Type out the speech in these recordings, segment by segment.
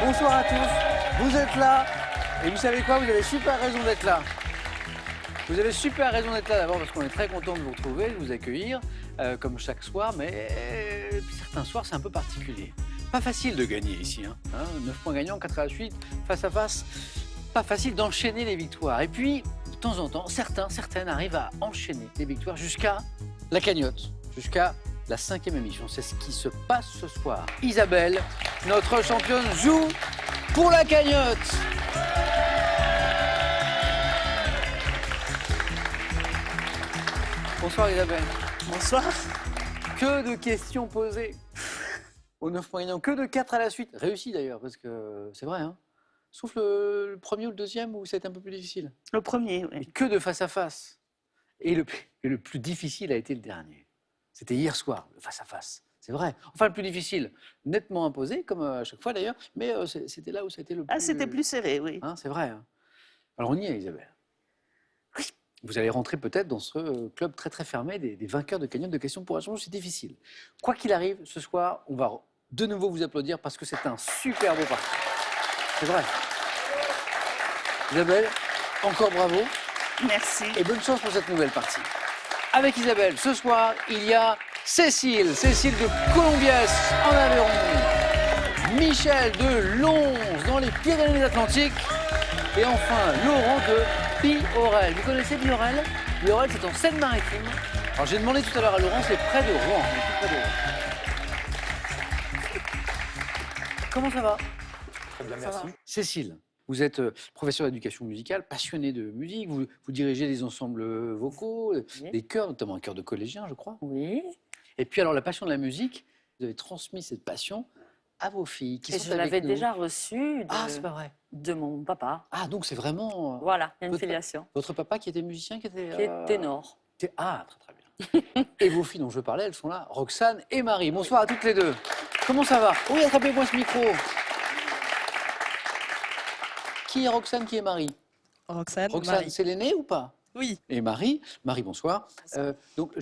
Bonsoir à tous, vous êtes là, et vous savez quoi, vous avez super raison d'être là. Vous avez super raison d'être là d'abord parce qu'on est très content de vous retrouver, de vous accueillir, comme chaque soir, mais certains soirs c'est un peu particulier. Pas facile de gagner ici, hein. 9 points gagnants, 4 à la suite, face à face, pas facile d'enchaîner les victoires. Et puis, de temps en temps, certaines arrivent à enchaîner les victoires jusqu'à la cagnotte, jusqu'à la 5e émission. C'est ce qui se passe ce soir. Isabelle, notre championne, joue pour la cagnotte. Bonsoir Isabelle. Bonsoir. Que de questions posées aux 9 points gagnants, que de 4 à la suite. Réussi d'ailleurs, parce que c'est vrai, hein. Sauf le premier ou le deuxième où c'était un peu plus difficile. Le premier, oui. Et que de face à face. Et le plus difficile a été le dernier. C'était hier soir, le face à face. C'est vrai. Enfin, le plus difficile, nettement imposé, comme à chaque fois d'ailleurs, mais c'était là où c'était le plus... Ah, c'était plus serré, oui. Hein, c'est vrai. Hein. Alors on y est, Isabelle. Oui. Vous allez rentrer peut-être dans ce club très très fermé des vainqueurs de cagnotte de questions pour un change. C'est difficile. Quoi qu'il arrive, ce soir, on va de nouveau vous applaudir parce que c'est un super beau parti. C'est vrai. Isabelle, encore bravo. Merci. Et bonne chance pour cette nouvelle partie. Avec Isabelle, ce soir, il y a Cécile de Colombiès en Aveyron, Michel de Lons dans les Pyrénées-Atlantiques et enfin Laurent de Biorel. Vous connaissez Biorel? Biorel, c'est en Seine-Maritime. Alors j'ai demandé tout à l'heure à Laurent, c'est près de Rouen. Tout près de Rouen. Comment ça va? Très bien, merci. Cécile, vous êtes professeure d'éducation musicale, passionnée de musique, vous dirigez des ensembles vocaux, Oui. des chœurs, notamment un chœur de collégiens, je crois. Oui. Et puis alors la passion de la musique, vous avez transmis cette passion à vos filles qui Et sont je avec l'avais nous. déjà reçu Ah, c'est pas vrai. de mon papa. Ah, donc c'est vraiment Voilà, il y a une votre- filiation. votre papa qui était musicien, qui était... Qui est ténor. Ah, très très bien. Et vos filles dont je parlais, elles sont là, Roxane et Marie. Bonsoir à toutes les deux. Comment ça va? Oui, attrapez-moi ce micro. Qui est Roxane, qui est Marie? Roxane, Roxane, Marie. c'est l'aînée ou pas? Oui, Et Marie, bonsoir. Donc,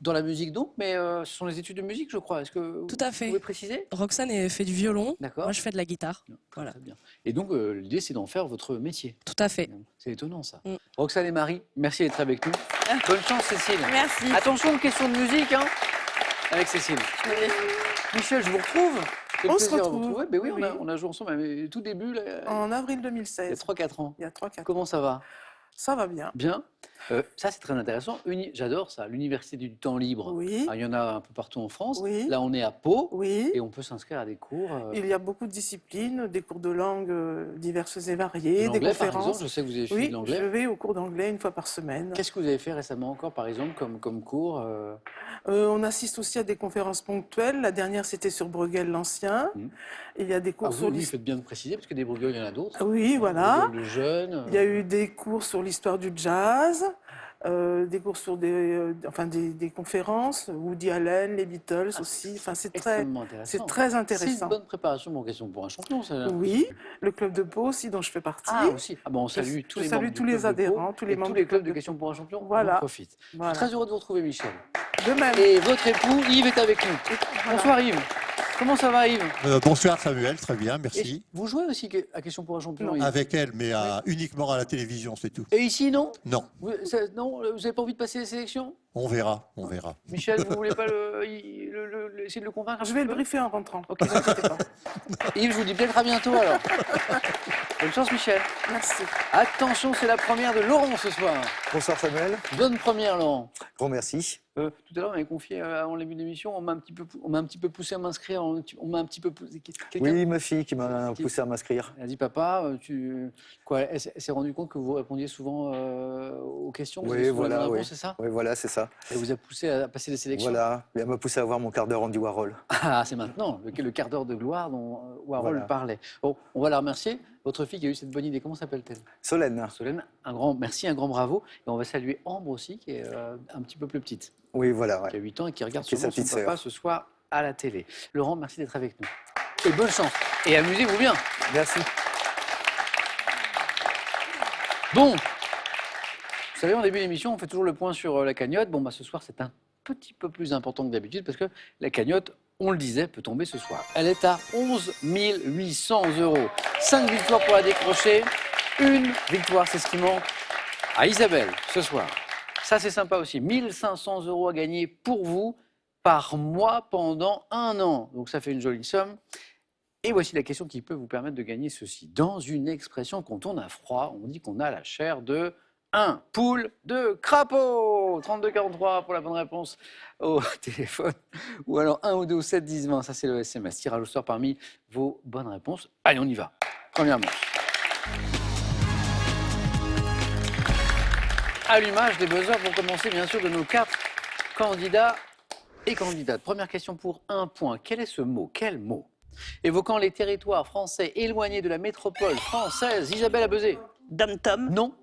dans la musique donc, mais ce sont les études de musique, je crois. Est-ce que Tout à vous fait. pouvez préciser? Roxane fait du violon, D'accord. moi je fais de la guitare. Voilà. Très bien. Et donc, l'idée, c'est d'en faire votre métier. Tout à fait. C'est étonnant, ça. Mm. Roxane et Marie, merci d'être avec nous. Bonne chance, Cécile. Merci. Attention, question de musique, hein, avec Cécile. Michel, je vous retrouve. Quel On se plaisir de vous retrouve. retrouver. Ben oui, Oui, on a joué ensemble, mais tout début, là, En avril il y a 2016, 3-4 ans. il y a 3-4 ans. Comment ça va? Ça va bien. Bien. Ça, c'est très intéressant. J'adore ça, l'université du temps libre. Oui, Ah, il y en a un peu partout en France. Oui. Là, on est à Pau oui. et on peut s'inscrire à des cours. Il y a beaucoup de disciplines, des cours de langue diverses et variées, des L'anglais, par conférences. exemple, je sais que vous avez fait Oui, de je l'anglais. vais au cours d'anglais une fois par semaine. Qu'est-ce que vous avez fait récemment encore, par exemple, comme cours On assiste aussi à des conférences ponctuelles. La dernière, c'était sur Bruegel l'Ancien. Mhm. Il y a des Ah, cours vous, sur lui, l'histoire. faites bien de préciser, parce que des Bruegel, il y en a d'autres. Oui, voilà. Bruegel le jeune. Il y a eu des cours sur l'histoire du jazz, des cours sur des conférences, Woody Allen, les Beatles aussi. Enfin, c'est extrêmement intéressant. c'est très C'est intéressant. une bonne préparation pour question pour un champion, ça. Oui, le club de Pau aussi, dont je fais partie. Ah, aussi. Ah, bon, on salue tous je les salue membres tous du les club de Pau adhérents, tous les et membres tous les du clubs club de de questions pour un champion. Voilà. On en profite. Je Voilà. suis très heureux de vous retrouver, Michel. De même. Et votre époux, Yves, est avec nous. Voilà. Bonsoir, Yves. Comment ça va, Yves? Bonsoir Samuel, très bien, Et merci. vous jouez aussi à Question pour un champion, Non. Yves? Avec elle, mais uniquement à la télévision, c'est tout. Et ici, non? Non, Non, vous n'avez pas envie de passer les sélections? on verra, on verra. Michel, vous ne voulez pas essayer de le convaincre un Je petit vais le peu? briefer en rentrant. Ok, Ne vous inquiétez pas. Yves, je vous dis peut-être à bientôt alors. Bonne chance, Michel. Merci. Attention, c'est la première de Laurent ce soir. Bonsoir Samuel, Bonne première, Laurent. grand merci. Tout à l'heure, on m'avait confié avant le début de l'émission, on m'a un petit peu poussé à m'inscrire. On m'a un petit peu poussé. Quelqu'un Oui, ma fille qui m'a poussé à m'inscrire. Elle a dit, papa, elle s'est rendue compte que vous répondiez souvent aux questions. Vous avez Oui, souvent les voilà, bonnes oui. réponses, c'est ça? Oui, voilà, c'est ça. Elle vous a poussé à passer les sélections. Voilà, et elle m'a poussé à voir mon quart d'heure Andy Warhol. Ah, c'est maintenant, le quart d'heure de gloire dont Warhol Voilà. parlait. Bon, on va la remercier. Votre fille qui a eu cette bonne idée, comment s'appelle-t-elle? Solène. Solène, un grand merci, un grand bravo. Et on va saluer Ambre aussi, qui est un petit peu plus petite, Oui, voilà, qui a ouais. 8 ans et qui regarde Qui est sûrement sa son petite papa sœur. ce soir à la télé. Laurent, merci d'être avec nous. Et bonne chance. Et amusez-vous bien. Merci. Bon, vous savez, en début d'émission, on fait toujours le point sur la cagnotte. Bon, bah, ce soir, c'est un petit peu plus important que d'habitude parce que la cagnotte, on le disait, peut tomber ce soir. Elle est à 11 800 €. 5 victoires pour la décrocher. Une victoire, c'est ce qui manque à Isabelle ce soir. Ça, c'est sympa aussi. 1 500 € à gagner pour vous par mois pendant 1 an. Donc, ça fait une jolie somme. Et voici la question qui peut vous permettre de gagner ceci. Dans une expression, quand on a froid, on dit qu'on a la chair de 1 poule de crapaud. 32-43 pour la bonne réponse au téléphone. Ou alors 1 ou 2 ou 7, 10, 20. Ça, c'est le SMS. Tirage au sort parmi vos bonnes réponses. Allez, on y va. Première manche. Allumage des buzzers pour commencer, bien sûr, de nos 4 candidats et candidates. Première question pour 1 point. Quel est ce mot? Quel mot? Évoquant les territoires français éloignés de la métropole française, Isabelle a buzzé. Dom-tom. Non.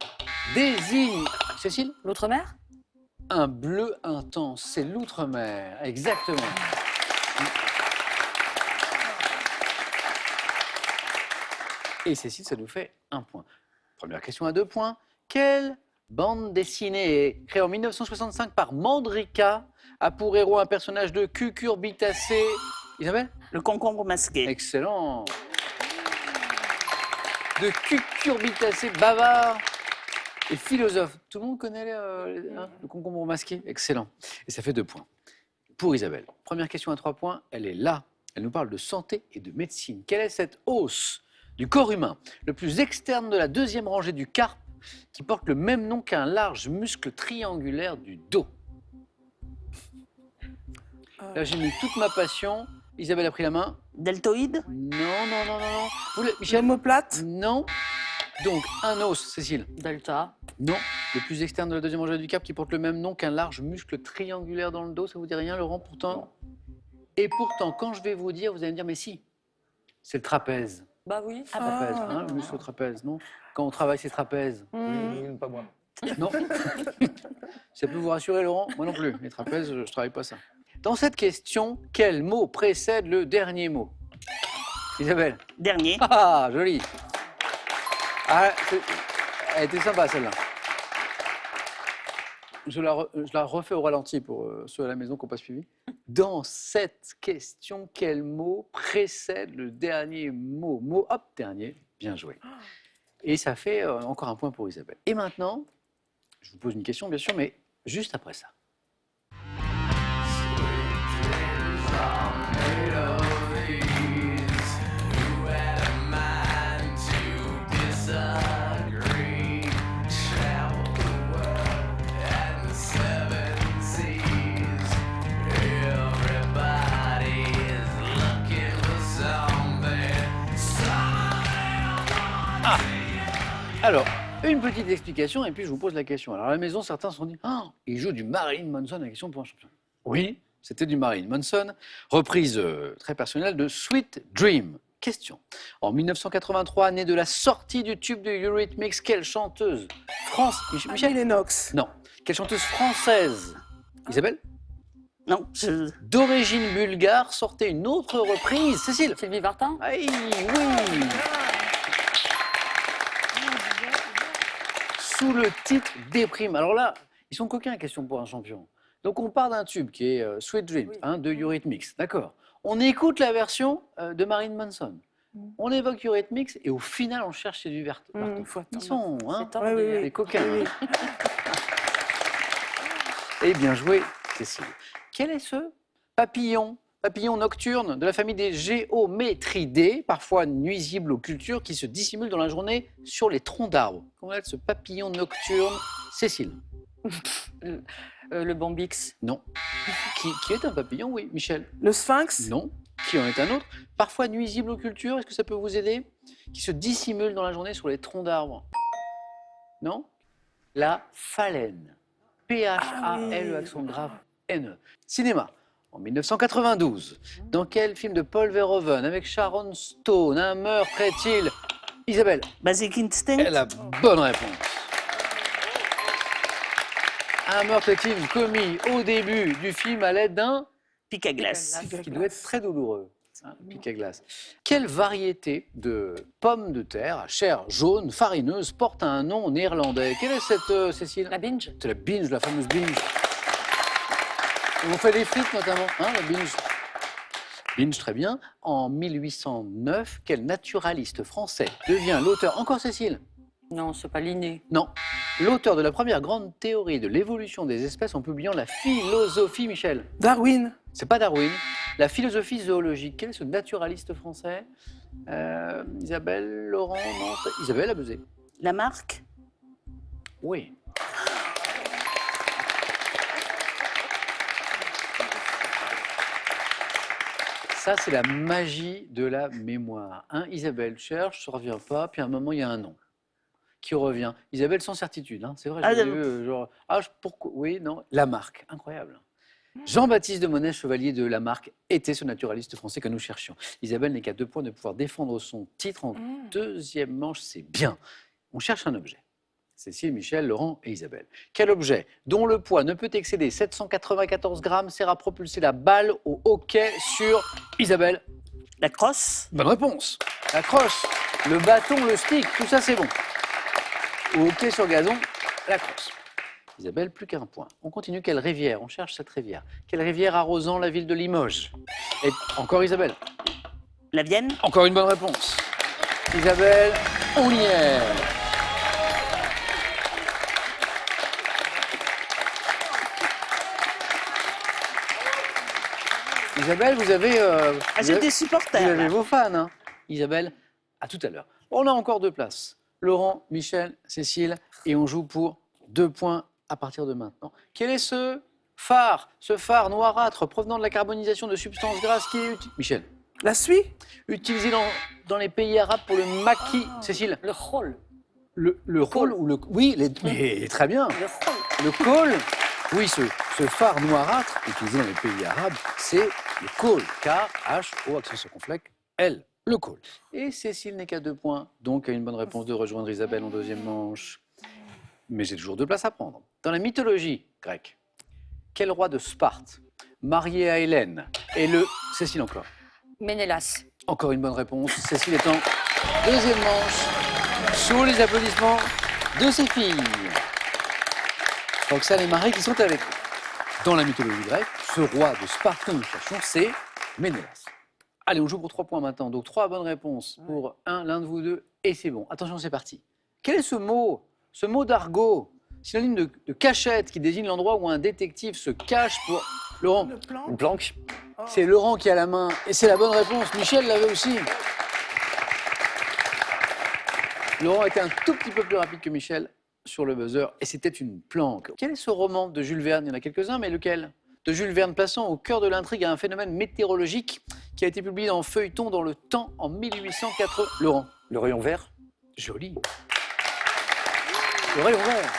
Désigne. Cécile? L'outre-mer? Un bleu intense. C'est l'outre-mer. Exactement. Et Cécile, ça nous fait 1 point. Première question à 2 points. Quelle bande dessinée créée en 1965 par Mandrika a pour héros un personnage de cucurbitacé? Isabelle? Le concombre masqué. Excellent. De cucurbitacé bavard et philosophe. Tout le monde connaît le concombre masqué? Excellent. Et ça fait 2 points. Pour Isabelle, première question à 3 points, elle est là. Elle nous parle de santé et de médecine. Quelle est cette os du corps humain, le plus externe de la 2e rangée du carpe, qui porte le même nom qu'un large muscle triangulaire du dos? Là, j'ai mis toute ma passion. Isabelle a pris la main. Deltoïde. Non. Michel? L'omoplate. Non. Donc, un os, Cécile? Delta. Non. Le plus externe de la 2e rangée du carpe, qui porte le même nom qu'un large muscle triangulaire dans le dos. Ça vous dit rien, Laurent, pourtant? Non. Et pourtant, quand je vais vous dire, vous allez me dire, mais si, c'est le trapèze. Bah oui. Trapèze, hein, le muscle au trapèze, non? Quand on travaille ses trapèzes. Pas moi. Non. Ça peut vous rassurer, Laurent? Moi non plus. Les trapèzes, je ne travaille pas ça. Dans cette question, quel mot précède le dernier mot? Isabelle? Dernier. Ah, joli. Ah, elle était sympa, celle-là. Je la refais au ralenti pour ceux à la maison qui n'ont pas suivi. Dans cette question, quel mot précède le dernier mot? Mot, hop, dernier. Bien joué. Et ça fait encore 1 point pour Isabelle. Et maintenant, je vous pose une question, bien sûr, mais juste après ça. Alors, une petite explication et puis je vous pose la question. Alors à la maison, certains se sont dit « Ah, il joue du Marilyn Manson à la question pour un champion ». Oui, c'était du Marilyn Manson, reprise très personnelle de Sweet Dream. Question. En 1983, née de la sortie du tube de Eurythmics, quelle chanteuse Michel Lennox. Non. Quelle chanteuse française? Isabelle? Non, D'origine bulgare, sortait une autre reprise. Cécile? Sylvie Vartan? Oui, oui. Sous le titre Déprime. Alors là, ils sont coquins, question pour un champion. Donc on part d'un tube qui est Sweet Dreams, de Eurythmics, d'accord. On écoute la version de Marilyn Manson. On évoque Eurythmics et au final on cherche Sylvie Vartan. Ils sont les coquins. Oui. Et bien joué, Cécile. Quel est ce papillon nocturne de la famille des Géométridés, parfois nuisible aux cultures, qui se dissimule dans la journée sur les troncs d'arbres? Comment est ce papillon nocturne? Cécile? Le bombix. Non. Qui est un papillon, oui. Michel? Le sphinx. Non. Qui en est un autre? Parfois nuisible aux cultures, est-ce que ça peut vous aider? Qui se dissimule dans la journée sur les troncs d'arbres? Non? La phalène. P-H-A-L, accent grave, N. Cinéma. En 1992, dans quel film de Paul Verhoeven, avec Sharon Stone, un meurtre est-il? Isabelle? Basic Instinct. Elle a bonne réponse. Un meurtre est-il commis au début du film à l'aide d'un Pic à glace. qui doit être très douloureux, pic à glace. Quelle variété de pommes de terre à chair jaune farineuse porte un nom néerlandais? Quelle est cette, Cécile? La binge. C'est la binge, la fameuse binge. On fait des frites notamment, la binge. Binge, très bien. En 1809, quel naturaliste français devient l'auteur, encore Cécile? Non, c'est pas Linné. Non. L'auteur de la première grande théorie de l'évolution des espèces en publiant la philosophie, Michel. Darwin. C'est pas Darwin. La philosophie zoologique. Quel est ce naturaliste français? Isabelle, Laurent, non. Isabelle a buzzé. Lamarck. Oui. Ça, c'est la magie de la mémoire. Hein, Isabelle cherche, ça ne revient pas, puis à un moment, il y a un nom qui revient. Isabelle, sans certitude, hein, c'est vrai, Ah, je l'ai d'accord. vu, genre, pourquoi? Oui, non, Lamarck, incroyable. Jean-Baptiste de Monnet, chevalier de Lamarck, était ce naturaliste français que nous cherchions. Isabelle n'est qu'à 2 points de pouvoir défendre son titre en deuxième manche, c'est bien. On cherche un objet. Cécile, Michel, Laurent et Isabelle. Quel objet, dont le poids ne peut excéder 794 grammes, sert à propulser la balle au hockey sur Isabelle? La crosse. Bonne réponse. La crosse, le bâton, le stick, tout ça c'est bon. Au hockey sur gazon, la crosse. Isabelle, plus qu'un point. On continue. Quelle rivière? On cherche cette rivière. Quelle rivière arrosant la ville de Limoges? Et encore Isabelle. La Vienne. Encore une bonne réponse. Isabelle, on y est. Isabelle, vous avez... Ah, j'ai des supporters. Vous avez là. vos fans, hein. Isabelle, à tout à l'heure. On a encore 2 places. Laurent, Michel, Cécile, et on joue pour 2 points à partir de maintenant. Quel est ce phare noirâtre provenant de la carbonisation de substances grasses qui est Michel, La suie. utilisé dans les pays arabes pour le maquis. Cécile, Le khol. le khol ou le... Oui, mais très bien. Le khol. Le khol, oui, ce phare noirâtre utilisé dans les pays arabes, c'est le khol. K-H-O, accent circonflexe, L. Le khol. Et Cécile n'est qu'à 2 points, donc a une bonne réponse de rejoindre Isabelle en deuxième manche. Mais j'ai toujours 2 places à prendre. Dans la mythologie grecque, quel roi de Sparte, marié à Hélène, est le... Cécile encore. Ménélas. Encore une bonne réponse. Cécile est en deuxième manche, sous les applaudissements de ses filles. Roxane et Marie qui sont avec nous. Dans la mythologie grecque, ce roi de Sparte que nous cherchons, c'est Ménélas. Allez, on joue pour 3 points maintenant. Donc 3 bonnes réponses pour l'un de vous deux, et c'est bon. Attention, c'est parti. Quel est ce mot d'argot, synonyme de cachette, qui désigne l'endroit où un détective se cache pour... Laurent, Le plan. Une planque. c'est Laurent qui a la main, et c'est la bonne réponse. Michel l'avait aussi. Laurent était un tout petit peu plus rapide que Michel sur le buzzer, et c'était une planque. Quel est ce roman de Jules Verne? Il y en a quelques-uns, mais lequel? De Jules Verne, plaçant au cœur de l'intrigue un phénomène météorologique qui a été publié en feuilleton dans Le Temps en 1880. Laurent. Le rayon vert. Joli. Le rayon vert.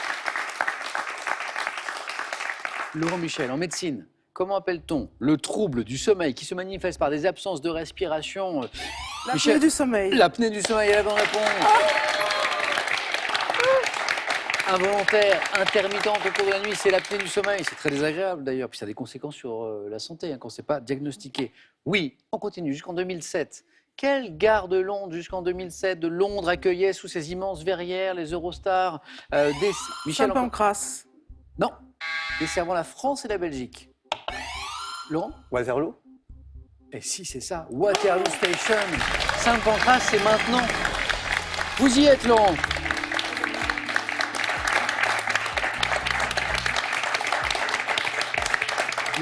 Laurent Michel, en médecine, comment appelle-t-on le trouble du sommeil qui se manifeste par des absences de respiration? L'apnée du sommeil. L'apnée du sommeil est la bonne réponse. Involontaire, intermittente au cours de la nuit, c'est l'apnée du sommeil. C'est très désagréable d'ailleurs, puis ça a des conséquences sur la santé quand c'est pas diagnostiqué. Oui, on continue jusqu'en 2007. Quelle gare de Londres jusqu'en 2007 de Londres accueillait sous ses immenses verrières les Eurostars des... Michel, encore. Saint-Pancras. Non, desservant la France et la Belgique. Laurent? Waterloo. Et si c'est ça, Waterloo Station, Saint-Pancras, c'est maintenant. Vous y êtes, Laurent.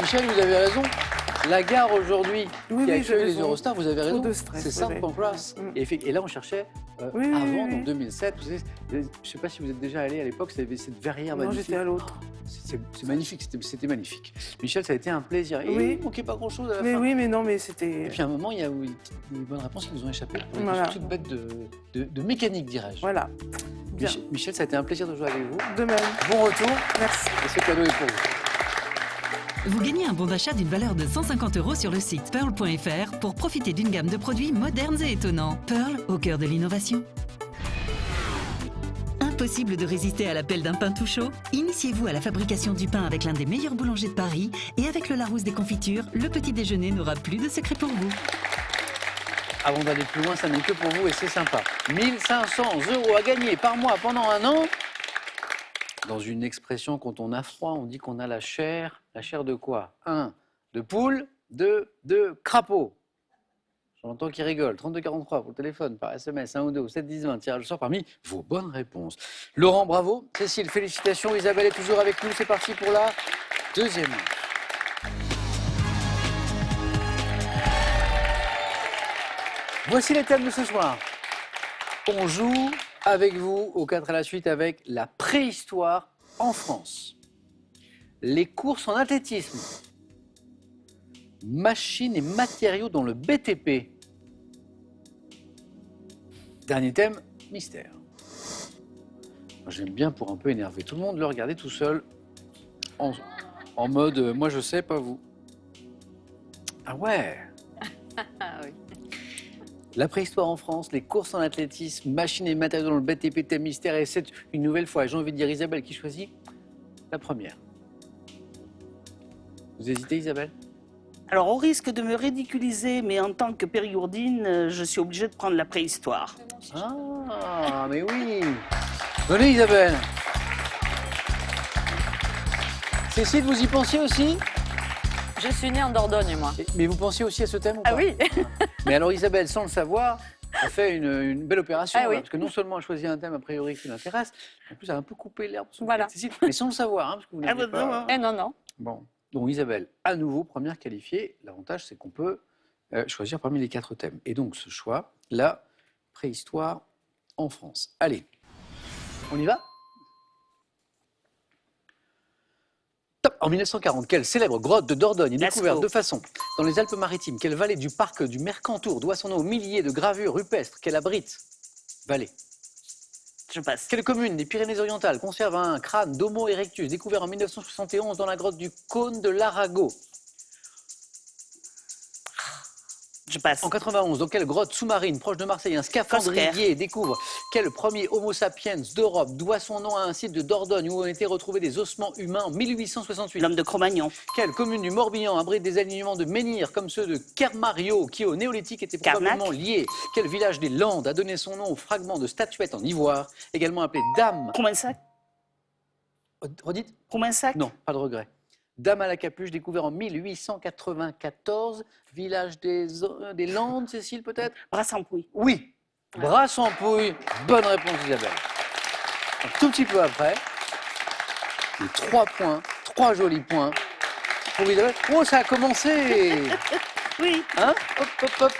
Michel, vous avez raison. La gare aujourd'hui Oui, qui oui, accueille j'ai les raison. Eurostars, vous avez Trop raison. de stress, C'est oui, Saint-Pancras. oui. Et là, on cherchait Oui, oui, avant, oui, en oui. 2007. Vous savez, je ne sais pas si vous êtes déjà allé à l'époque, c'était cette verrière Non, magnifique. j'étais à l'autre. C'est magnifique, c'était magnifique. Michel, ça a été un plaisir. Et Oui. il ne manquait pas grand-chose à la Mais fin. oui, mais non, mais Et c'était. puis à un moment, il y a eu des bonnes réponses qui nous ont échappé pour Voilà. des trucs bêtes de mécanique, dirais-je. Voilà. Bien. Michel, ça a été un plaisir de jouer avec vous. De même. Bon retour, Merci. et ce cadeau est pour vous. Vous gagnez un bon d'achat d'une valeur de 150 € sur le site pearl.fr pour profiter d'une gamme de produits modernes et étonnants. Pearl, au cœur de l'innovation. Impossible de résister à l'appel d'un pain tout chaud? Initiez-vous à la fabrication du pain avec l'un des meilleurs boulangers de Paris et avec le Larousse des confitures, le petit déjeuner n'aura plus de secret pour vous. Avant d'aller plus loin, ça n'est que pour vous et c'est sympa. 1 500 € à gagner par mois pendant un an. Dans une expression, quand on a froid, on dit qu'on a la chair. La chair de quoi? 1, de poule, 2, de crapaud. J'entends qui rigole. 3243 pour le téléphone, par SMS, 1 ou 2, 7 10 20, tirage au sort parmi vos bonnes réponses. Laurent, bravo. Cécile, félicitations. Isabelle est toujours avec nous. C'est parti pour la deuxième manche. Voici les thèmes de ce soir. On joue avec vous au 4 à la suite avec la préhistoire en France. Les courses en athlétisme. Machines et matériaux dans le BTP. Dernier thème, mystère. Moi, j'aime bien, pour un peu énerver tout le monde, le regarder tout seul, en mode moi je sais, pas vous. Ah ouais. Ah oui. La préhistoire en France, les courses en athlétisme, machines et matériaux dans le BTP, thème mystère, et c'est une nouvelle fois, j'ai envie de dire Isabelle qui choisit la première. Vous hésitez, Isabelle? Alors, au risque de me ridiculiser, mais en tant que périgourdine, je suis obligée de prendre la préhistoire. Ah, mais oui. Venez, Isabelle. Cécile, vous y pensiez aussi? Je suis née en Dordogne, moi. Mais vous pensiez aussi à ce thème ou Ah pas? oui. Mais alors, Isabelle, sans le savoir, a fait une belle opération. Ah oui. Parce que non seulement elle choisit un thème a priori qui l'intéresse, en plus elle a un peu coupé l'herbe sous le Voilà. pied de Cécile, mais sans le savoir, hein, parce que vous Ah, n'avez bah, pas... non. Eh non, non. Bon, donc Isabelle, à nouveau, première qualifiée. L'avantage, c'est qu'on peut choisir parmi les 4 thèmes. Et donc, ce choix, la préhistoire en France. Allez, on y va? Top. En 1940, quelle célèbre grotte de Dordogne est Lascaux. découverte de façon dans les Alpes-Maritimes? Quelle vallée du parc du Mercantour doit son nom aux milliers de gravures rupestres qu'elle abrite? Vallée. Je passe. Quelle commune des Pyrénées-Orientales conserve un crâne d'Homo erectus découvert en 1971 dans la grotte du Cône de l'Arago? Je passe. En 91, dans quelle grotte sous-marine proche de Marseille un scaphandrier découvre quel premier Homo sapiens d'Europe doit son nom à un site de Dordogne où ont été retrouvés des ossements humains en 1868? L'homme de Cro-Magnon. Quelle commune du Morbihan abrite des alignements de menhirs comme ceux de Kermario qui au néolithique étaient probablement Carnac. liés? Quel village des Landes a donné son nom au fragment de statuette en ivoire, également appelé Dame? Proumensac. Redites? Proumensac. Non, pas de regret. Dame à la capuche, découvert en 1894, village des Landes, Cécile peut-être? Brassampouille. Oui, Brassampouille, bonne réponse Isabelle. Un tout petit peu après, et 3 points, 3 jolis points pour Isabelle. Oh, ça a commencé. Oui. Hein? Hop, hop, hop.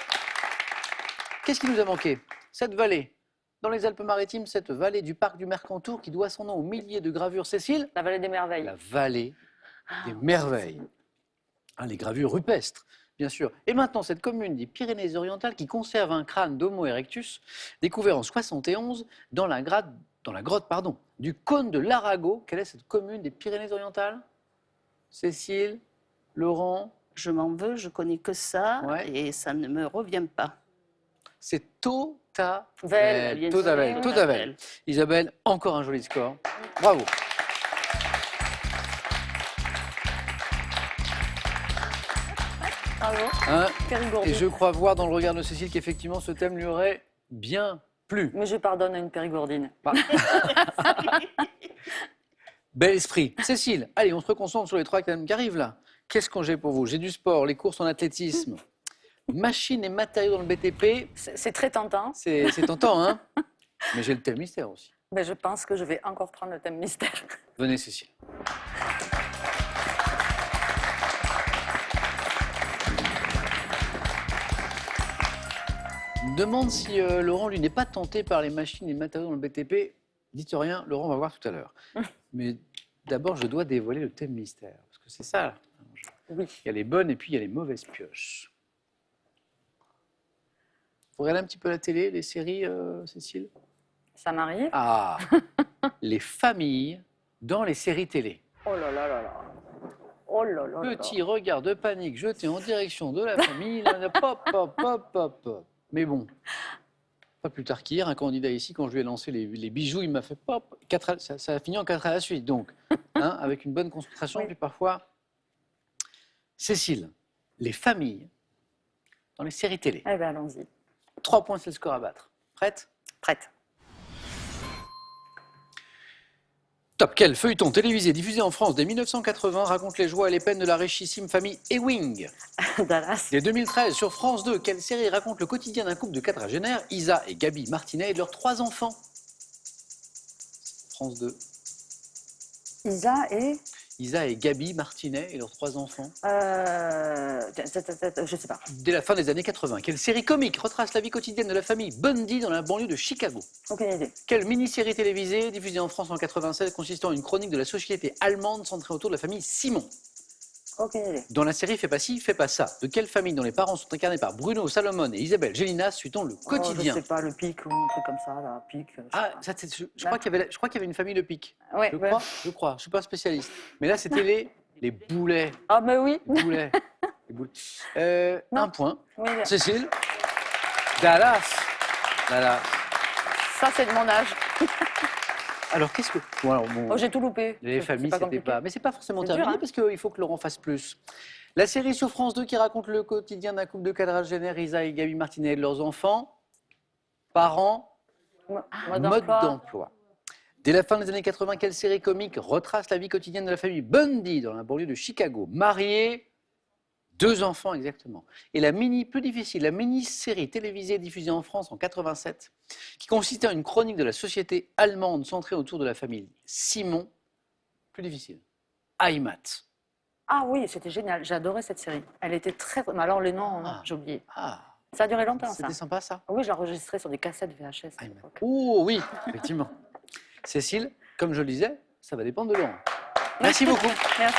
Qu'est-ce qui nous a manqué? Cette vallée, dans les Alpes-Maritimes, cette vallée du parc du Mercantour qui doit son nom aux milliers de gravures. Cécile? La vallée des merveilles. La vallée des merveilles. Hein, les gravures rupestres, bien sûr. Et maintenant, cette commune des Pyrénées-Orientales qui conserve un crâne d'Homo erectus, découvert en 71 dans la grotte du Cône de l'Arago. Quelle est cette commune des Pyrénées-Orientales? Cécile? Laurent? Je m'en veux, je connais que ça Ouais. et ça ne me revient pas. C'est Tautavel. Bien Tautavel, sûr. Tautavel. Isabelle, encore un joli score. Bravo. Bravo. Hein, Périgourdine. et je crois voir dans le regard de Cécile qu'effectivement ce thème lui aurait bien plu. Mais je pardonne à une périgourdine. Bel esprit. Cécile, allez, on se reconcentre sur les 3 thèmes qui arrivent là. Qu'est-ce qu'on j'ai pour vous? J'ai du sport, les courses en athlétisme, machines et matériaux dans le BTP. C'est très tentant. C'est tentant, hein? Mais j'ai le thème mystère aussi. Mais je pense que je vais encore prendre le thème mystère. Venez, Cécile. Je me demande si Laurent, lui, n'est pas tenté par les machines et matériaux dans le BTP. Dites rien, Laurent va voir tout à l'heure. Mais d'abord, je dois dévoiler le thème mystère. Parce que c'est ça. Oui. Il y a les bonnes et puis il y a les mauvaises pioches. Vous regardez un petit peu la télé, les séries, Cécile? Ça m'arrive. Ah, les familles dans les séries télé. Oh là là là là. Oh là là là là. Petit regard de panique jeté en direction de la famille. Là, pop, pop, pop, pop, pop. Mais bon, pas plus tard qu'hier, un candidat ici, quand je lui ai lancé les bijoux, il m'a fait pop. Ça a fini en 4 à la suite. Donc, hein, avec une bonne concentration, Oui. puis parfois. Cécile, les familles dans les séries télé. Eh bien, allons-y. 3 points, c'est le score à battre. Prête? Prête. Top. Quel feuilleton télévisé diffusé en France dès 1980 raconte les joies et les peines de la richissime famille Ewing? Dallas. Dès 2013, sur France 2, quelle série raconte le quotidien d'un couple de quadragénaires, Isa et Gaby Martinet, et de leurs 3 enfants? France 2. Isa et Gaby Martinet et leurs 3 enfants. Je sais pas. Dès la fin des années 80, quelle série comique retrace la vie quotidienne de la famille Bundy dans la banlieue de Chicago? Aucune idée. Quelle mini-série télévisée diffusée en France en 87 consistant en une chronique de la société allemande centrée autour de la famille Simon? Aucune idée. Dans la série Fais pas ci, fais pas ça, de quelle famille dont les parents sont incarnés par Bruno Salomon et Isabelle Gélinas suit-on le quotidien? Je sais pas, le pic ou un truc comme ça, là, pic. Ah, ça, je crois qu'il y avait une famille Le Pic. Ouais, Je ouais. crois. Je suis pas spécialiste. Mais là, c'était les boulets. Ah, mais oui. Boulets. Les boulets. Non. Un point. Oui, Cécile. Dallas. ça, c'est de mon âge. Alors, qu'est-ce que... Bon, alors, bon, Oh, j'ai tout loupé. les C'est familles, pas c'était compliqué. pas... Mais c'est pas forcément C'est dur, terminé hein. parce qu'il faut que Laurent fasse plus. La série sur France 2 qui raconte le quotidien d'un couple de quadragénaires, Isa et Gaby Martinet et de leurs enfants. Parents, mode d'emploi. Dès la fin des années 80, quelle série comique retrace la vie quotidienne de la famille Bundy dans la banlieue de Chicago? Mariés, 2 enfants exactement. Et la plus difficile, la mini-série télévisée diffusée en France en 87, qui consistait en une chronique de la société allemande centrée autour de la famille Simon, plus difficile. Heimat. Ah oui, c'était génial. J'ai adoré cette série. Elle était très... Mais alors, les noms, Ah. j'ai oublié. Ah, Ça a duré longtemps, ça. c'était sympa ça. Oui, j'ai enregistré sur des cassettes VHS à Heimat. l'époque. Oh oui, effectivement. Cécile, comme je le disais, ça va dépendre de Laurent. Merci beaucoup. Merci.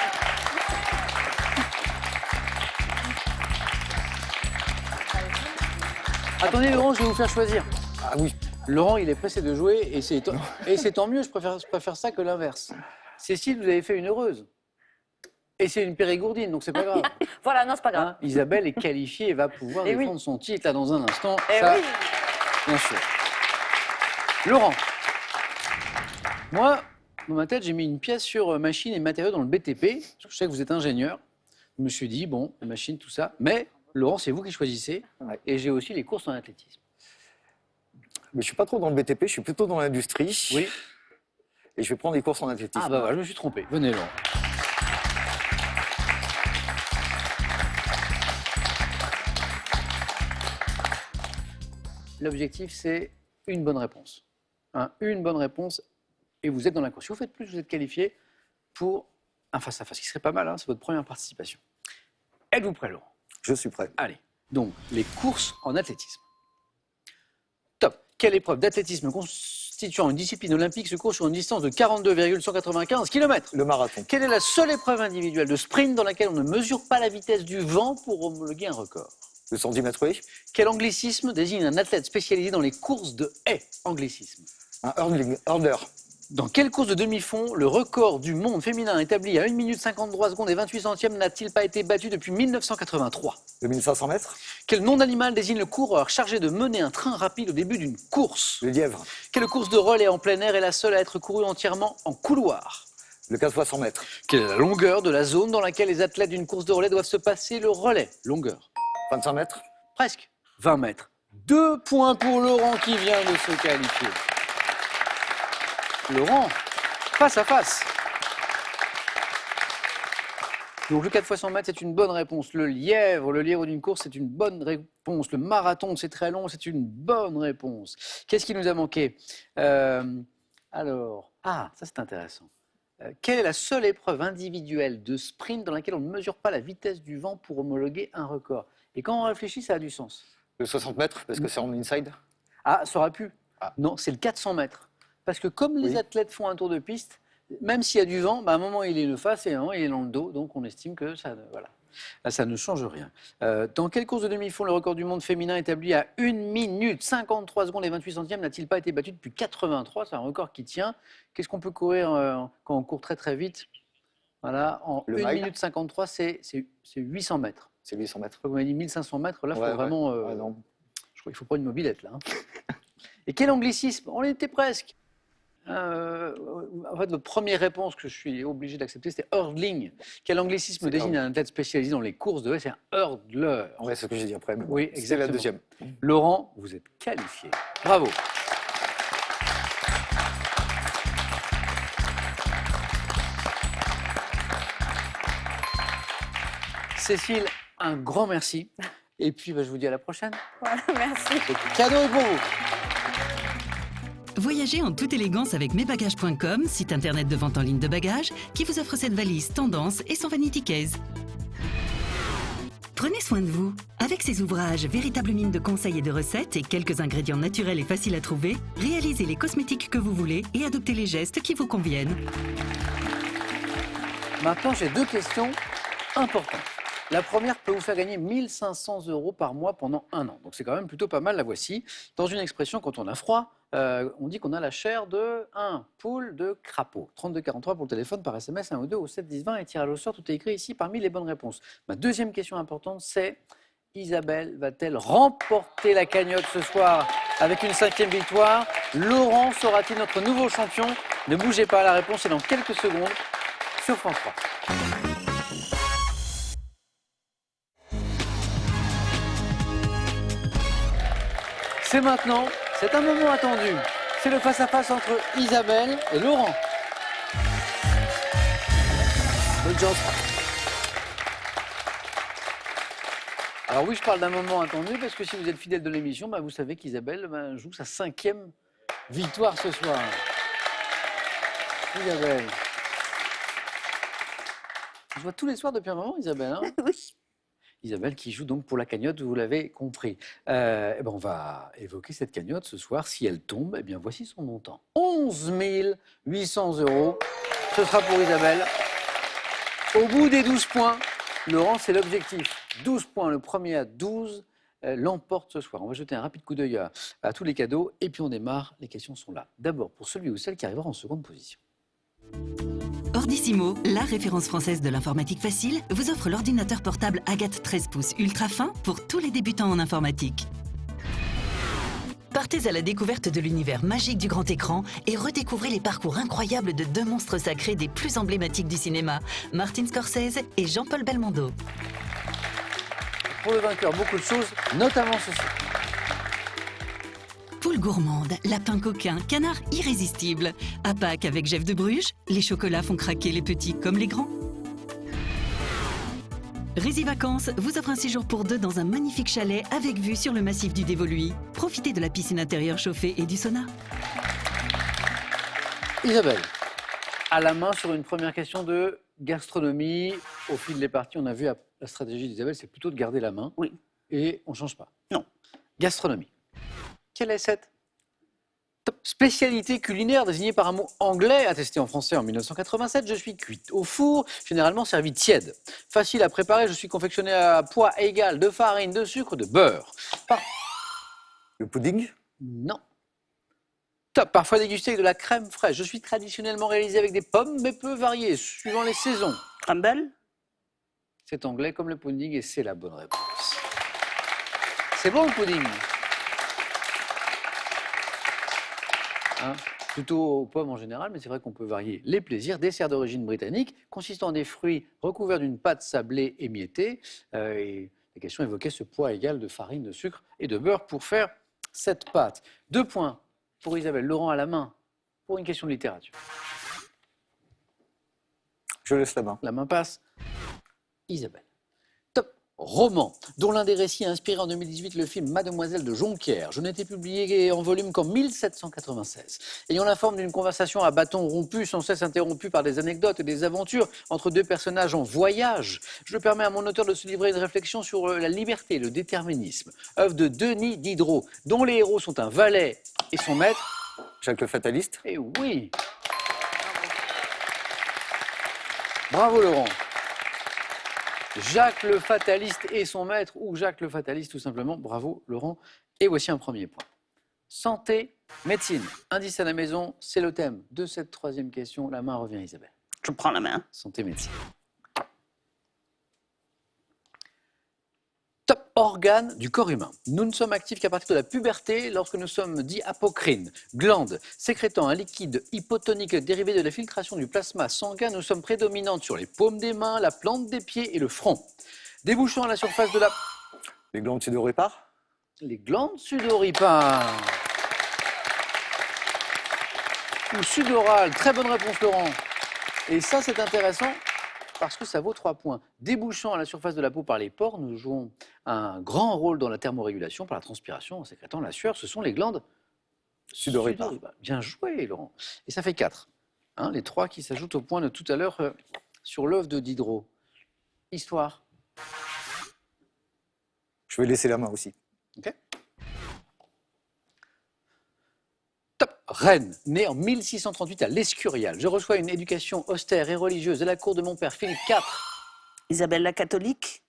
Attendez Laurent, je vais vous faire choisir. Ah oui. Laurent, il est pressé de jouer et c'est tant mieux, je préfère ça que l'inverse. Cécile, vous avez fait une heureuse. Et c'est une périgourdine, donc c'est pas grave. Voilà, non, c'est pas grave. Hein, Isabelle est qualifiée et va pouvoir Eh oui. défendre son titre là dans un instant. Eh Ça, oui. bien sûr. Laurent, moi, dans ma tête, j'ai mis une pièce sur machines et matériaux dans le BTP. Je sais que vous êtes ingénieur. Je me suis dit, bon, les machines, tout ça. Mais Laurent, c'est vous qui choisissez. Ouais. Et j'ai aussi les courses en athlétisme. Mais je suis pas trop dans le BTP, je suis plutôt dans l'industrie. Oui. Et je vais prendre des courses en athlétisme. Ah bah voilà, je me suis trompé. Venez Laurent. L'objectif, c'est une bonne réponse. Hein, une bonne réponse et vous êtes dans la course. Si vous faites plus, vous êtes qualifié pour un face-à-face, qui serait pas mal, hein, c'est votre première participation. Êtes-vous prêt, Laurent? Je suis prêt. Allez, donc les courses en athlétisme. Top. Quelle épreuve d'athlétisme constituant une discipline olympique se court sur une distance de 42,195 km? Le marathon. Quelle est la seule épreuve individuelle de sprint dans laquelle on ne mesure pas la vitesse du vent pour homologuer un record? Le 110 mètres haies. Quel anglicisme désigne un athlète spécialisé dans les courses de haies? Anglicisme. Un hurdler. Dans quelle course de demi-fond le record du monde féminin établi à 1 minute 53 secondes et 28 centièmes n'a-t-il pas été battu depuis 1983? Le 1500 mètres. Quel nom d'animal désigne le coureur chargé de mener un train rapide au début d'une course? Le lièvre. Quelle course de relais en plein air est la seule à être courue entièrement en couloir? Le 4 x 100 mètres. Quelle est la longueur de la zone dans laquelle les athlètes d'une course de relais doivent se passer le relais? Longueur. 25 mètres. Presque. 20 mètres. 2 points pour Laurent qui vient de se qualifier. Laurent, face à face. Donc le 4 x 100 mètres, c'est une bonne réponse. Le lièvre d'une course, c'est une bonne réponse. Le marathon, c'est très long, c'est une bonne réponse. Qu'est-ce qui nous a manqué? Alors, ça c'est intéressant. Quelle est la seule épreuve individuelle de sprint dans laquelle on ne mesure pas la vitesse du vent pour homologuer un record? Et quand on réfléchit, ça a du sens. Le 60 mètres, parce que c'est en inside. Ah, ça aurait pu. Ah. Non, c'est le 400 mètres. Parce que comme les Oui. athlètes font un tour de piste, même s'il y a du vent, à un moment il est le face et à un moment il est dans le dos, donc on estime que ça, voilà. Là, ça ne change rien. Dans quelle course de demi-fond le record du monde féminin établi à 1 minute 53 secondes et 28 centièmes n'a-t-il pas été battu depuis 83? C'est un record qui tient. Qu'est-ce qu'on peut courir quand on court très très vite? Voilà, en Le 1 mile. minute 53, c'est 800 mètres. C'est 800 mètres. Vous m'avez dit 1500 mètres, là il faut Ouais, vraiment... ouais, non. Je crois qu'il faut prendre une mobilette là. Hein. Et quel anglicisme? On était presque. En fait, votre première réponse que je suis obligé d'accepter, c'était hurdling. Quel anglicisme C'est désigne un athlète spécialisé dans les courses de haie? C'est un hurdler. Ouais, c'est ce que j'ai dit après. mais Oui, C'est la exactement. deuxième. Laurent, vous êtes qualifié. Bravo. Cécile, un grand merci. Et puis, je vous dis à la prochaine. Voilà, merci. Le cadeau est pour vous. Voyagez en toute élégance avec mesbagages.com, site internet de vente en ligne de bagages, qui vous offre cette valise tendance et son vanity case. Prenez soin de vous. Avec ces ouvrages, véritable mine de conseils et de recettes et quelques ingrédients naturels et faciles à trouver, réalisez les cosmétiques que vous voulez et adoptez les gestes qui vous conviennent. Maintenant, j'ai 2 questions importantes. La première peut vous faire gagner 1 500 € par mois pendant 1 an. Donc c'est quand même plutôt pas mal, la voici. Dans une expression, quand on a froid, on dit qu'on a la chair de un poule de crapaud. 3243 pour le téléphone, par SMS, 1 ou 2 au 7 10 20 et tirage au sort. Tout est écrit ici parmi les bonnes réponses. Ma deuxième question importante, c'est Isabelle va-t-elle remporter la cagnotte ce soir avec une 5e victoire? Laurent sera-t-il notre nouveau champion? Ne bougez pas, la réponse est dans quelques secondes sur France 3. C'est maintenant, c'est un moment attendu. C'est le face-à-face entre Isabelle et Laurent. Bonne chance. Alors oui, je parle d'un moment attendu parce que si vous êtes fidèle de l'émission, vous savez qu'Isabelle joue sa 5e victoire ce soir. Isabelle. Je vois tous les soirs depuis un moment, Isabelle. Hein? Oui. Isabelle qui joue donc pour la cagnotte, vous l'avez compris. On va évoquer cette cagnotte ce soir. Si elle tombe, voici son montant. 11 800 €. Ce sera pour Isabelle. Au bout des 12 points, Laurent, c'est l'objectif. 12 points, le premier à 12 l'emporte ce soir. On va jeter un rapide coup d'œil à tous les cadeaux et puis on démarre. Les questions sont là. D'abord, pour celui ou celle qui arrivera en seconde position. Ordissimo, la référence française de l'informatique facile, vous offre l'ordinateur portable Agathe 13 pouces ultra fin pour tous les débutants en informatique. Partez à la découverte de l'univers magique du grand écran et redécouvrez les parcours incroyables de 2 monstres sacrés des plus emblématiques du cinéma, Martin Scorsese et Jean-Paul Belmondo. Pour le vainqueur, beaucoup de choses, notamment ceci. Poule gourmande, lapin coquin, canard irrésistible. À Pâques avec Jeff de Bruges, les chocolats font craquer les petits comme les grands. Rési Vacances vous offre un séjour pour 2 dans un magnifique chalet avec vue sur le massif du Dévoluy. Profitez de la piscine intérieure chauffée et du sauna. Isabelle, à la main sur une première question de gastronomie. Au fil des parties, on a vu la stratégie d'Isabelle, c'est plutôt de garder la main. Oui. Et on ne change pas. Non. Gastronomie. Quelle est cette spécialité culinaire désignée par un mot anglais attesté en français en 1987? Je suis cuite au four, généralement servie tiède. Facile à préparer, je suis confectionné à poids égal de farine, de sucre, de beurre. Le pudding? Non. Top, parfois dégusté avec de la crème fraîche. Je suis traditionnellement réalisé avec des pommes, mais peu variées, suivant les saisons. Crumble? C'est anglais comme le pudding et c'est la bonne réponse. C'est bon le pudding? Hein, plutôt aux pommes en général, mais c'est vrai qu'on peut varier les plaisirs. Dessert d'origine britannique, consistant en des fruits recouverts d'une pâte sablée émiettée. Et la question évoquait ce poids égal de farine, de sucre et de beurre pour faire cette pâte. 2 points pour Isabelle. Laurent à la main pour une question de littérature. Je laisse la main. La main passe. Isabelle. Top. Roman, dont l'un des récits a inspiré en 2018 le film Mademoiselle de Jonquière. Je n'étais publié en volume qu'en 1796. Ayant la forme d'une conversation à bâton rompu, sans cesse interrompue par des anecdotes et des aventures entre 2 personnages en voyage, je permets à mon auteur de se livrer à une réflexion sur la liberté et le déterminisme. Œuvre de Denis Diderot, dont les héros sont un valet et son maître. Jacques le Fataliste? Eh oui. Bravo Laurent. Jacques le Fataliste et son maître, ou Jacques le Fataliste tout simplement. Bravo Laurent. Et voici un premier point. Santé, médecine. Indice à la maison, c'est le thème de cette 3e question. La main revient à Isabelle. Je prends la main. Santé, médecine. Top organe du corps humain. Nous ne sommes actifs qu'à partir de la puberté lorsque nous sommes dits apocrines, glandes, sécrétant un liquide hypotonique dérivé de la filtration du plasma sanguin. Nous sommes prédominantes sur les paumes des mains, la plante des pieds et le front. Débouchant à la surface de la... Les glandes sudoripares? Les glandes sudoripares. Ou sudorales. Très bonne réponse Laurent. Et ça c'est intéressant parce que ça vaut 3 points. Débouchant à la surface de la peau par les pores, nous jouons un grand rôle dans la thermorégulation par la transpiration en sécrétant la sueur. Ce sont les glandes Sudoripares. Bien joué, Laurent. Et ça fait 4. Hein, les 3 qui s'ajoutent au point de tout à l'heure sur l'œuf de Diderot. Histoire. Je vais laisser la main aussi. Ok. Top. Reine, née en 1638 à l'Escurial. Je reçois une éducation austère et religieuse à la cour de mon père Philippe IV. Isabelle la catholique.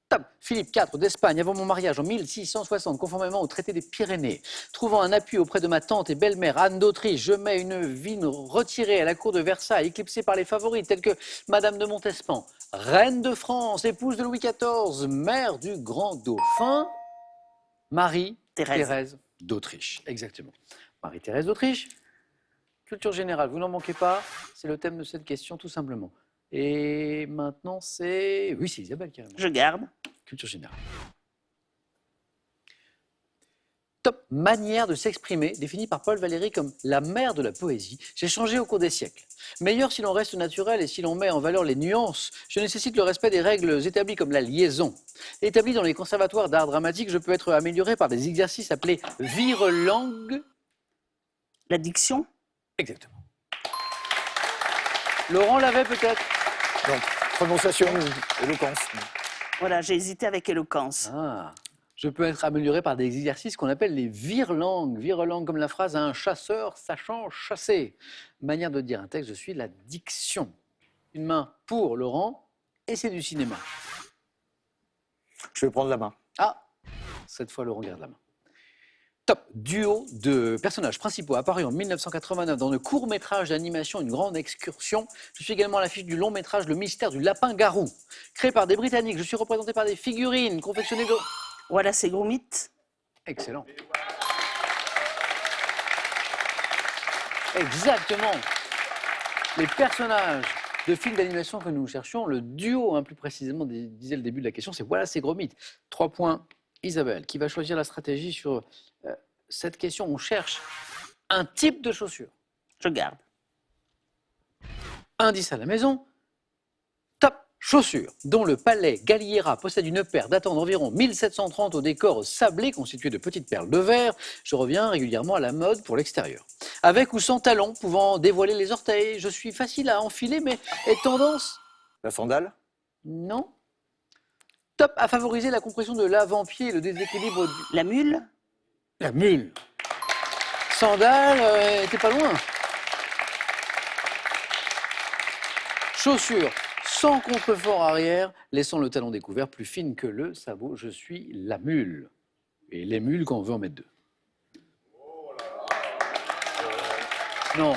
Top. Philippe IV d'Espagne avant mon mariage en 1660, conformément au traité des Pyrénées. Trouvant un appui auprès de ma tante et belle-mère Anne d'Autriche, je mets une vigne retirée à la cour de Versailles, éclipsée par les favorites telles que Madame de Montespan, reine de France, épouse de Louis XIV, mère du grand dauphin, Marie-Thérèse d'Autriche. Exactement. Marie-Thérèse d'Autriche. Culture générale, vous n'en manquez pas, c'est le thème de cette question tout simplement. Et maintenant, c'est... Oui, c'est Isabelle carrément. Je garde. Culture générale. Top. Manière de s'exprimer, définie par Paul Valéry comme la mère de la poésie. J'ai changé au cours des siècles. Meilleur si l'on reste naturel et si l'on met en valeur les nuances, je nécessite le respect des règles établies comme la liaison. Établie dans les conservatoires d'art dramatique, je peux être amélioré par des exercices appelés vire-langue. La diction. Exactement. Laurent l'avait peut-être. Donc, prononciation, éloquence. Voilà, j'ai hésité avec éloquence. Ah, je peux être amélioré par des exercices qu'on appelle les vire-langues. Vire-langue comme la phrase « un chasseur sachant chasser ». Manière de dire un texte, je suis la diction. Une main pour Laurent, et c'est du cinéma. Je vais prendre la main. Ah, cette fois Laurent garde la main. Top. Duo de personnages principaux apparus en 1989 dans le court-métrage d'animation Une grande excursion. Je suis également à l'affiche du long-métrage Le mystère du lapin-garou. Créé par des Britanniques, je suis représenté par des figurines confectionnées de... Voilà, c'est Gromit. Excellent. Exactement. Les personnages de films d'animation que nous cherchions, le duo, plus précisément, disait le début de la question, c'est voilà, c'est Gromit. 3 points. Isabelle, qui va choisir la stratégie sur cette question. On cherche un type de chaussure. Je garde. Indice à la maison. Top. Chaussures, dont le palais Galliera possède une paire datant d'environ 1730 au décor sablé constitué de petites perles de verre. Je reviens régulièrement à la mode pour l'extérieur. Avec ou sans talons, pouvant dévoiler les orteils. Je suis facile à enfiler, mais est tendance... La sandale. Non. Top à favoriser la compression de l'avant-pied et le déséquilibre du... La mule. La mule. Sandale, t'es pas loin. Chaussures sans contrefort arrière, laissant le talon découvert plus fine que le sabot. Je suis la mule. Et les mules quand on veut en mettre 2. Non.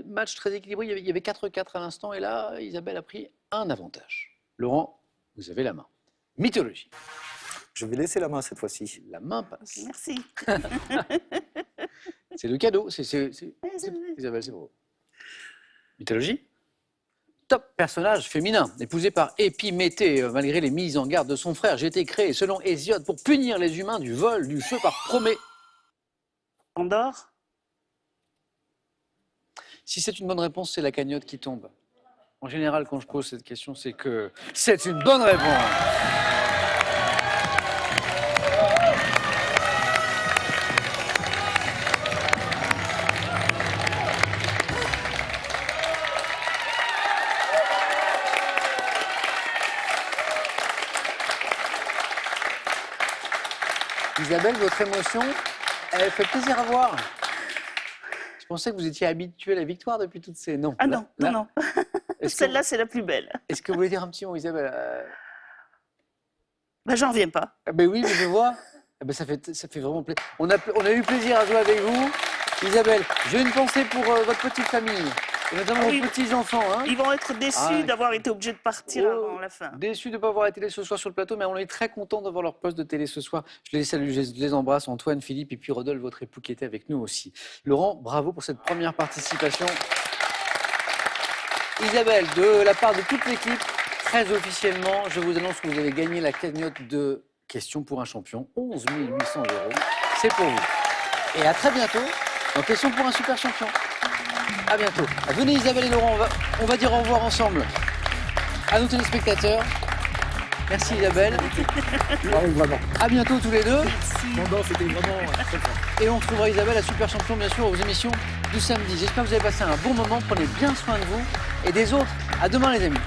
Match très équilibré, il y avait 4-4 à l'instant et là, Isabelle a pris un avantage. Laurent, vous avez la main. Mythologie. Je vais laisser la main cette fois-ci. La main passe. Merci. C'est le cadeau. Isabelle, c'est pour vous. Mythologie. Top personnage féminin, épousé par Épiméthée, malgré les mises en garde de son frère. J'ai été créé selon Hésiode pour punir les humains du vol du feu par Promée. Pandore. Si c'est une bonne réponse, c'est la cagnotte qui tombe. En général, quand je pose cette question, c'est que c'est une bonne réponse. Isabelle, votre émotion, elle fait plaisir à voir. Je pensais que vous étiez habituée à la victoire depuis toutes ces... Non. Ah non, Là, non. est-ce que Celle-là, c'est la plus belle. Est-ce que vous voulez dire un petit mot, Isabelle Ben, j'en reviens pas. Ben oui, mais je vois. Ben ça fait vraiment plaisir. On a eu plaisir à jouer avec vous. Isabelle, j'ai une pensée pour votre petite famille, et notamment Oui. vos petits-enfants. Hein. Ils vont être déçus Ah. d'avoir été obligés de partir Oh. avant la fin. Déçus de ne pas avoir été ce soir sur le plateau, mais on est très contents d'avoir leur poste de télé ce soir. Je les salue, je les embrasse, Antoine, Philippe et puis Rodolphe, votre époux qui était avec nous aussi. Laurent, bravo pour cette première participation. Isabelle, de la part de toute l'équipe, très officiellement, je vous annonce que vous avez gagné la cagnotte de Questions pour un champion, 11 800 €. C'est pour vous. Et à très bientôt dans Questions pour un super champion. À bientôt. Venez Isabelle et Laurent, on va dire au revoir ensemble à nos téléspectateurs. Merci Isabelle. Vraiment. À bientôt tous les deux. C'était vraiment très fort. Et on retrouvera Isabelle, la super champion, bien sûr, aux émissions du samedi. J'espère que vous avez passé un bon moment. Prenez bien soin de vous et des autres. À demain les amis.